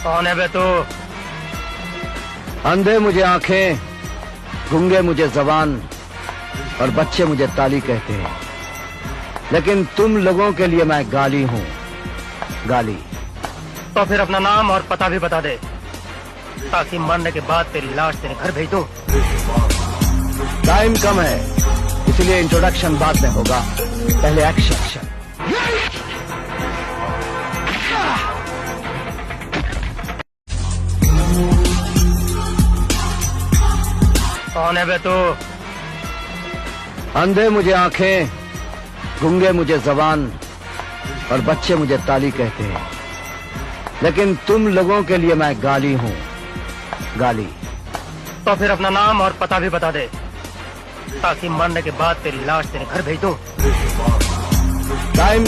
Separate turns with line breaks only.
कौन है बे तू?
अंधे मुझे आंखें, गूंगे मुझे जबान और बच्चे मुझे ताली कहते हैं, लेकिन तुम लोगों के लिए मैं गाली हूँ, गाली।
तो फिर अपना नाम और पता भी बता दे, ताकि मरने के बाद तेरी लाश तेरे घर भेज दूं।
टाइम कम है, इसलिए इंट्रोडक्शन बाद में होगा, पहले एक्शन।
कौन है बे तू?
अंधे मुझे आंखें, गूंगे मुझे जबान और बच्चे मुझे ताली कहते हैं, लेकिन तुम लोगों के लिए मैं गाली हूँ, गाली।
तो फिर अपना नाम और पता भी बता दे, ताकि मरने के बाद तेरी लाश तेरे घर भेज दूं।
टाइम